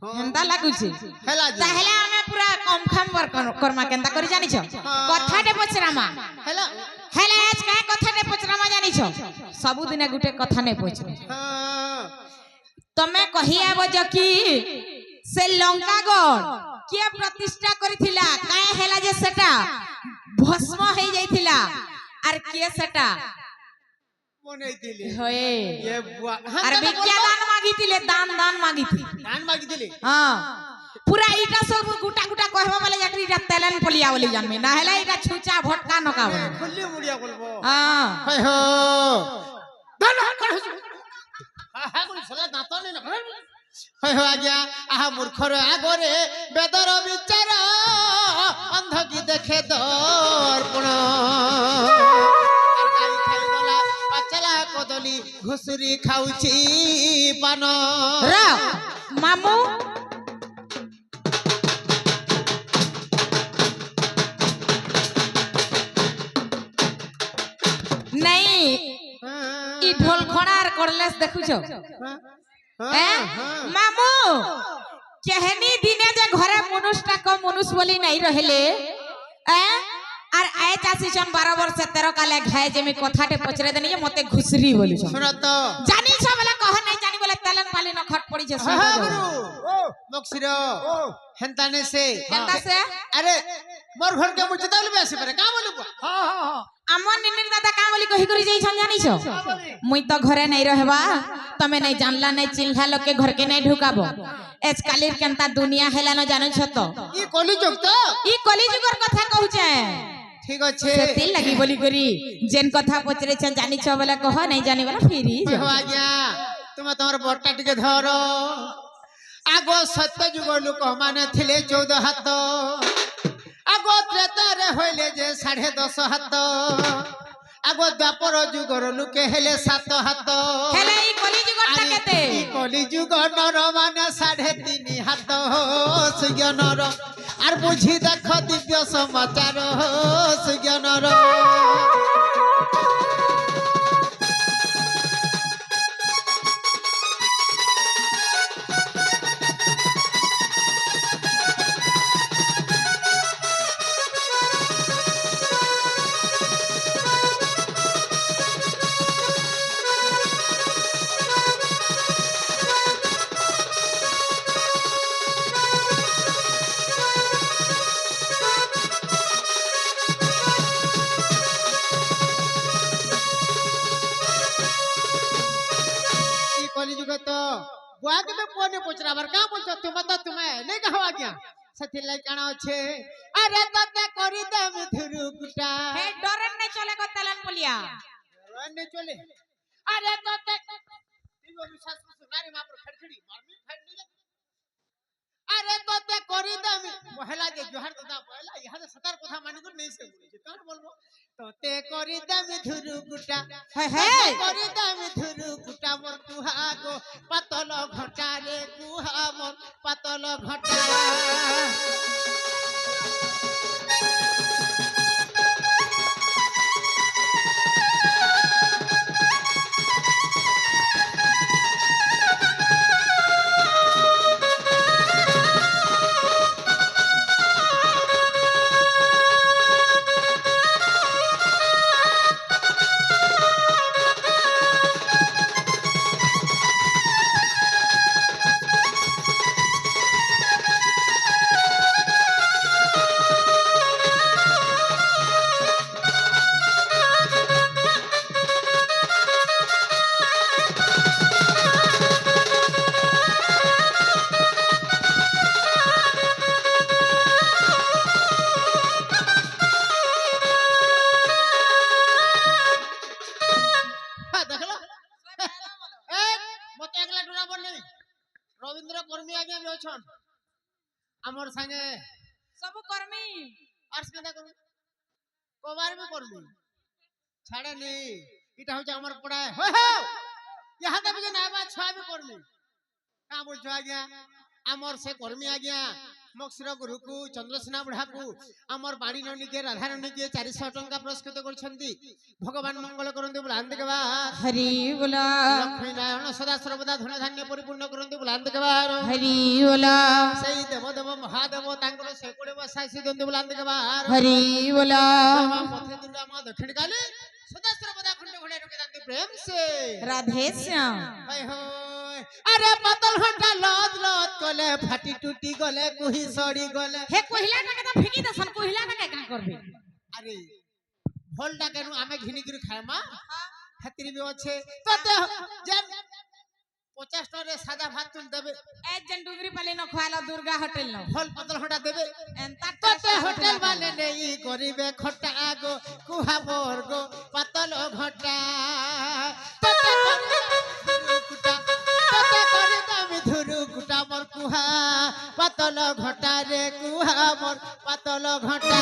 हेंता लागुची ताहेला हमें पूरा कम खम करमा केंता करी जानि छ कथाटे पचरामा हेला हेला आज काय कथाटे पचरामा जानि छ सब दिन गुटे कथा नै पचरे तमे कहि आबो ज की से लंकागढ़ के प्रतिष्ठा करिथिला काय हेला जे सेटा भस्म हे जाइथिला आर के सेटा होए ये अरे विद्या दान मागिथिले दान मागिथिले हां पूरा इटा सब गुटा गुटा कहबा वाला जाकरी इटा तेलन पलिया वाली जानमे ना हेला इटा छुचा भटका नका बोले खुल्ली मुड़िया बोलबो हां होय हो धन हा गुली सला दांत नै न होय हो आज्ञा आहा मूर्खर आगरे बेदर विचार अंध की देखे दर्पण कदली घुसुरी खाउची पान रा मामू नहीं ई ढोल खड़ार करलेस देखु छ मामू केहनी दिने जे घरे मनुष्यटा को मनुष्य बोली नहीं रहले आर आए चासी छन 12 वर्ष 13 काले घाय जेमे कथाटे पचरे देनी मते घुसरी बोली छ सुन त जानी छ बोले कह नहीं जानी बोले तलन पाली न खट पड़ी छ हां गुरु ओ मक्सिरो हेंताने से अरे मोर घर के मुझे तबले बेसी परे का बोलु हां हां अमन निनिर दादा का बोली कहि करी जाई छन जानी छ मुई तो घरे नहीं रहबा तमे नहीं जानला नहीं चिन्हा लोग के घर के नहीं ढुकाबो एज कालीर केनता दुनिया हेला न जानो छ तो ई कलिजुगर कथा कहू छे ठीक अच्छे सेती लगी बोली करी जेन कथा पचरे छ जानी छ बोले कह नहीं जानी बोला फेरी हो आज्ञा तुम तोर बट्टा टिके धरो आगो सत्य जुग लोक माने थिले 14 हाथ आगो त्रेता रे होइले जे 10.5 हाथ आगो द्वापर जुगर लोके हेले 7 हाथ हेले ई कली जुगर ता केते ई कली जुग नर माने 3.5 हाथ सुज्ञ नर आर बुझी देख दिव्य समाचार सुज्ञ नर बुआ के कोने पोचराबर का बोलछ तुम तो तुम्हें नहीं कहवा गया सथि लाई काना छे अरे तते करी दे मिथुरु कुटा हे डरन नहीं चले को तलन पुलिया डरन नहीं चले अरे तते तीनो विश्वास को सुनारी मा पर खड़खड़ी मारमी फाड़ नहीं अरे तते करी दे महिला जे जोहर दादा पहिला यहां से सतर कथा माने को नहीं से बोले कौन बोलबो तते करी दे मिथुरु कुटा हे करी दे मिथुरु कुटा मोर तुहा को पातल घटा रे कुहा मोर पातल घटा रविंद्र कर्मी आज्ञा भी अछन हमर संगे सब कर्मी अर्स केना करू कोबार में कर्मी छाड़े नहीं इटा हो हमर पड़ा हो यहां तक जे नाबा छुआ भी कर्मी का बोल छ आज्ञा हमर से कर्मी आज्ञा मक्सर गुरु को चंद्रसेना बुढ़ा को आमर बाणी ननी के राधा ननी के 400 टंका पुरस्कृत करछंती भगवान मंगल करंतु बुलांत के बाद हरि बोला लक्ष्मी नारायण सदा सर्वदा धन धान्य परिपूर्ण करंतु बुलांत के बाद हरि बोला सही देव देव महादेव तांकर सेकोड़े बसाई दंतु बुलांत के बाद हरि बोला पथे दुर्गा मां दक्षिण काली सदा सर्वदा खंड खंडे रुके दांती प्रेम से राधे श्याम हाय होय अरे पतल घंटा लद लद कले फाटी टूटी गले कुही सड़ी गले हे कोहिला टाके तो फेंकी दसन कोहिला टाके का करबे अरे भोलटा केनु आमे घिनी गिरी खायमा हतरी भी अच्छे तो जब 50 टरे सादा भात तुल देबे ए जन डुगरी पाले न खवाला दुर्गा होटल न फल पतल घंटा देबे एंता तो होटल वाले नहीं करिबे खट्टा आगो कुहा बर्गो पतल घंटा तते कुटा तते करे दामी धुरु कुटा मोर कुहा पतल घंटा रे कुहा मोर पतल घंटा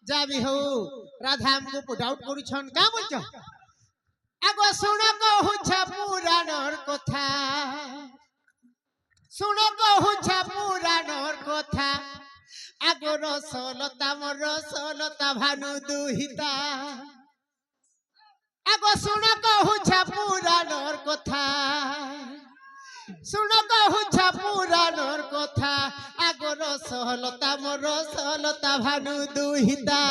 जा भी हो राधा हमको पुट आउट करूछन का बोलछ आगो सुन कहूछ पुराणर कथा सुन कहूछ पुराणर कथा आगो रसलता मोर रसलता भानु दुहिता आगो सुन कहूछ पुराणर कथा सुन कहूछ पुराणर कथा आगो रसलता मोर रसलता भानु दुहिता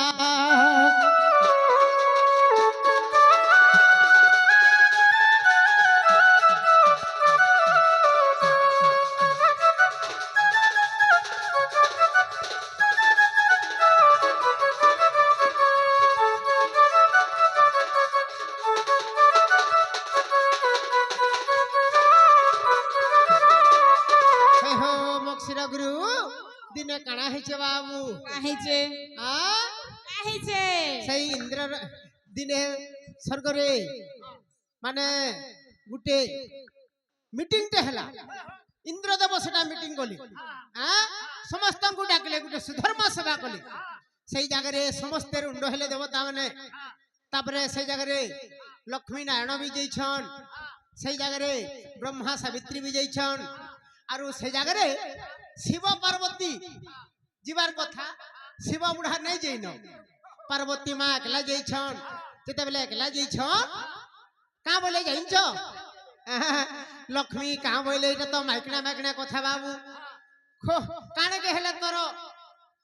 गुरु दिने काना हेचे बाबू काहेचे आ काहेचे सही इंद्र दिने स्वर्ग रे माने गुटे मीटिंग टे हला इंद्रदेव सेटा मीटिंग गली आ समस्त को डाकले गुटे सुधर्म सभा गली सही जगह रे समस्त रुंड हेले देवता माने तापरे सही जगह रे लक्ष्मी नारायण भी जइछन सही जगह रे ब्रह्मा सावित्री भी जइछन आरु से जगह रे शिव पार्वती जीवार कथा शिव बुढ़ा नहीं जइन पार्वती माँ एकला जइछन जेते बेले एकला जइछन का बोले जाइछ लक्ष्मी का बोले एटा तो माइकना माइकना कथा बाबू खो काने के हेले तोर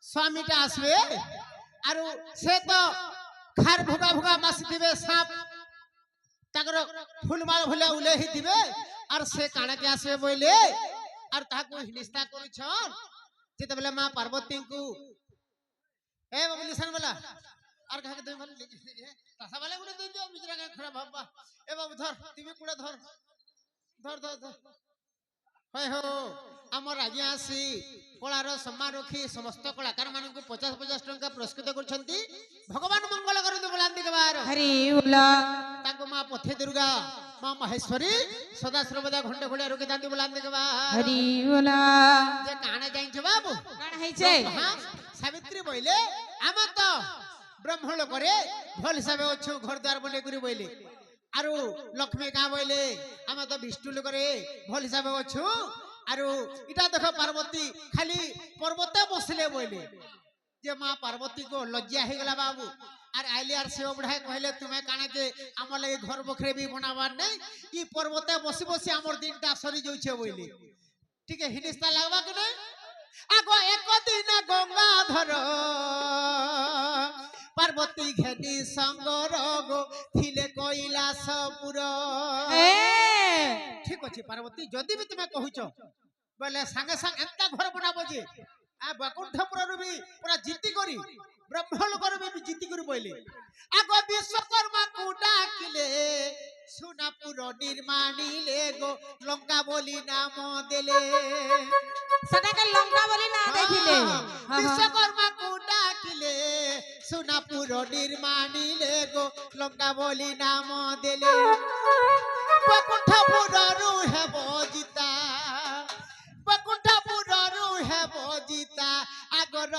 स्वामीटा आसबे आरु से तो खार भुगा भुगा मासी दिबे सांप ताकर फूलमाल भले उले ही दिबे और से काने के आसबे बोले और ताको हिनिस्ता करूछन जेते बेले मां पार्वती को ए बबुलिसन वाला और कहा के तुम वाला तासा वाला गुडे दे दियो मिजरा का खराब बाबा ए बाबू धर तिमी कुडा धर धर धर धर होय हो हमर आज्ञा आसी कलार सम्मान रखी समस्त कलाकार मानन को 50-50 टंका पुरस्कृत करछंती भगवान मंगल करंतु बोलांती के बार हरि बोला ताको मां पथे दुर्गा मां महेश्वरी सदा सर्वदा घंटे घोड़े रुके दांती बोलांती के बार हरि बोला जे काने जाइछ बाबू कान हेचे हां सावित्री बोले आमा तो ब्राह्मण करे भल हिसाब अछु घर द्वार बने करी बोले आरु लक्ष्मी का बोले आमा तो विष्णु करे भल हिसाब अछु आरु इटा देखो पार्वती खाली पर्वते बसले बोले जे मां पार्वती को लज्जा हे गला बाबू आर आइले आर सेव बुढ़ाए कहले तुमे काने के हमर लगे घर बखरे भी बनावार नै ई पर्वते बसी बसी हमर दिनटा सरी जाउछे बोले ठीक है हिनिस्ता लागबा के नै आगो एक दिन गंगाधर पार्वती घेनी संगर गो थिले कैलासपुर ठीक अछि पार्वती जदी भी तुमे कहूछ बोले संगे संग एंता घर बनाबो जे आ बकुंठपुर भी पूरा जीती करी ब्रह्मलोक भी जीती करी बोले आगो विश्वकर्मा को डाकिले সোনাপুর নির্মাণিলে গো লঙ্কা বলি নাম দেলে সেটাকে লঙ্কা বলি না দেখিলে বিশ্বকর্মা কু ডাকিলে সোনাপুর নির্মাণিলে গো লঙ্কা বলি নাম দেলে বকুণ্ঠপুরରୁ ହେବ ଜିତା বকুণ্ঠপুরରୁ ହେବ জিতা আগর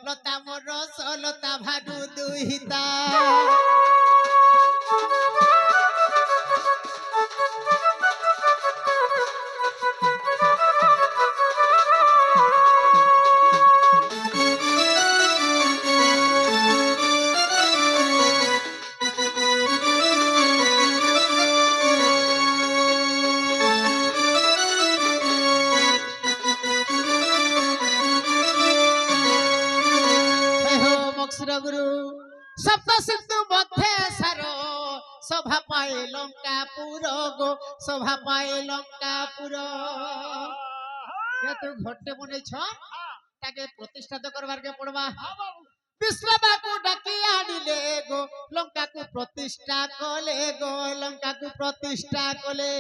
লতা মোর লতা ভানু দুহিতা গুরু সপ্ত সিন্ধু মধ্যে সার শোভা পায় লঙ্কাপুর গো শোভা পায় লঙ্কাপুর যেহেতু ঘরটে বনেছ তাকে প্রতিষ্ঠা করবার কে পড়বা বিশ্ববাবু ডাকি আনিলে গো লঙ্কাকু প্রতিষ্ঠা কলে গো লঙ্কাকু প্রতিষ্ঠা কলে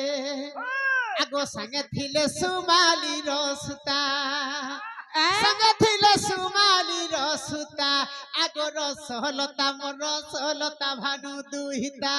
আগো সাঙ্গে থিলে সুমালি রসুতা সাঙ্গে থিলে সুমালি রসুতা আগো রসলতা মোর রসলতা ভানু দুহিতা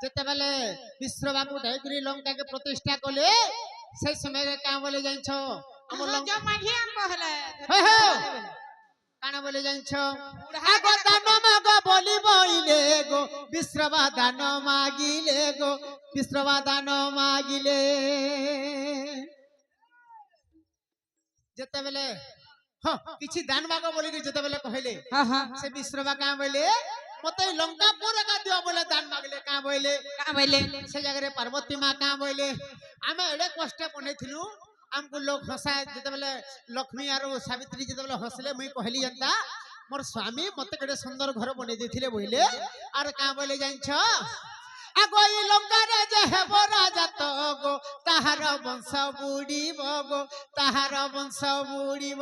যেতেবেলে বিশ্ববাবু ঢাইগুড়ি লঙ্কাকে প্রতিষ্ঠা কলে সেই সময় কাঁ বলে জানছ আমার লঙ্কা কানা বলে জানছ আগো দান মাগ বলি বইলে গো বিশ্ববা দান মাগিলে গো বিশ্ববা দান মাগিলে যেতেবেলে কিছু দান মাগ বলি যেতেবেলে কহিলে সে বিশ্ববা কাঁ বলে মতে লঙ্কাপুর একা দিও বলে দান মাগলে কাঁ বইলে সে জায়গায় পার্বতী মা কাঁ বইলে আমি এড়ে কষ্টে বনেইଥିଲୁ আমকু লোক হসা যেতেবেলে লক্ষ্মী আর সাবিত্রী যেতেবেলে হসলে মুই কহিলি এন্তা মোর স্বামী মতে কেড়ে সুন্দর ঘর বনেই দিছিলে বইলে আর কাঁ বইলে জানছ আগো এই লঙ্কারে যে হেব রাজা তো গো তাহার বংশ বুড়িব গো তাহার বংশ বুড়িব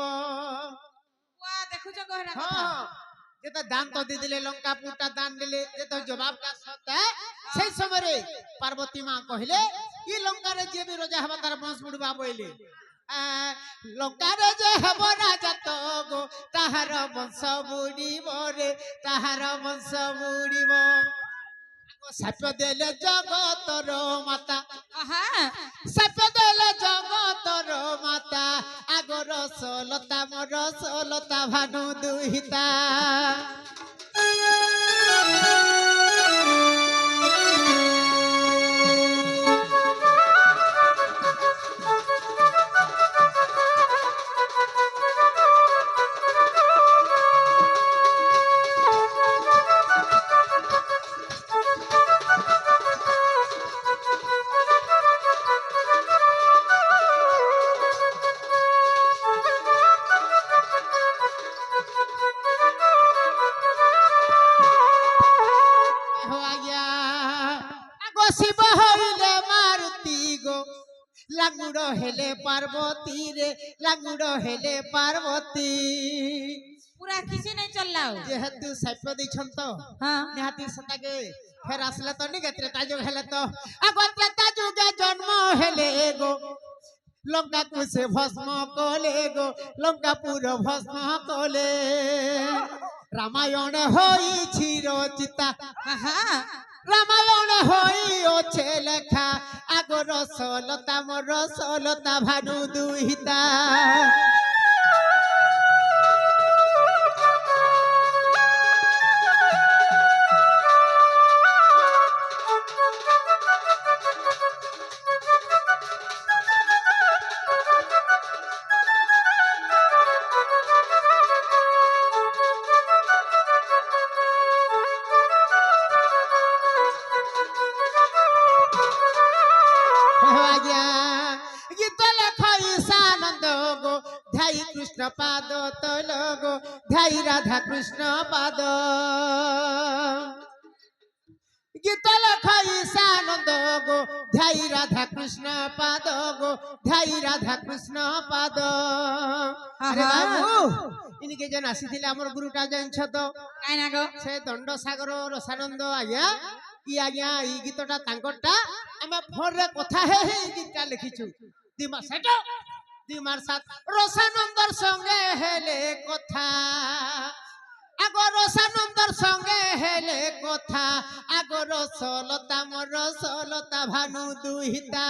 দেখুছ কহনা কথা যেটা দান তো দিয়ে দিলে লঙ্কাপুরটা দান দিলে যেটা জবাবটা সত্য সেই সময় পার্বতী মা কহিলে ই লঙ্কারে যে বি রাজা হবা তার বংশ বুড়বা বইলে লঙ্কারে যে হব রাজা তো গো তাহার বংশ বুড়িব রে তাহার বংশ বুড়িব সাপ দেলে জগতর মাতা সাপ দেলে জগতর মাতা আগর সলতা মোর সলতা ভানু দুহিতা শিব হইলে মারুতি গো লাঙ্গুড় হেলে পার্বতী রে লাঙ্গুড় হেলে পার্বতী পুরা কিছু নাই চললাও যেহেতু সাপ্য দিছন তো নিহাতি সেটাকে ফের আসলে তো নি ত্রেতা যুগ হেলে তো আগো ত্রেতা যুগে জন্ম হেলে গো লঙ্কাকু সে ভস্ম কলে গো লঙ্কাপুর ভস্ম কলে রামায়ণ হইছি রচিতা রামায়ণ হইছে লেখা আগো রসলতা মোর রসলতা ভানু দুহিতা তৈল গো ধ্যাই রাধা কৃষ্ণ পাদ গীত লেখাই ঈশানন্দ গো ধ্যাই রাধা কৃষ্ণ পাদ গো ধ্যাই রাধা কৃষ্ণ পাদ আরে আহা। বাবু ইনিকে যেন আসিছিলে আমার গুরুটা জানিছ তো কাই না গো সে দণ্ড সাগর রসানন্দ আজ্ঞা ই গীতটা তাঙ্করটা আমি ফোনে কথা হে হে এই গীতটা লিখিছু দিমা সেটা দিমার সাথ রসানন্দর সঙ্গে হেলে কথা আগর রসানন্দর সঙ্গে হেলে কথা আগর রসলতা মোর রসলতা ভানু দুহিতা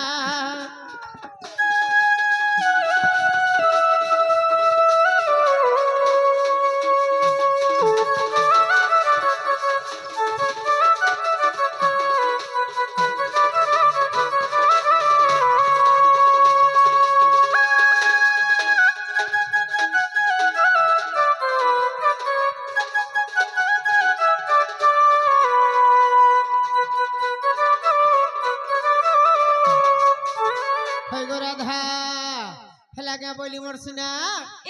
হই গো রাধা হেলা কে বলি মোর সিনা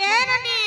এ রানী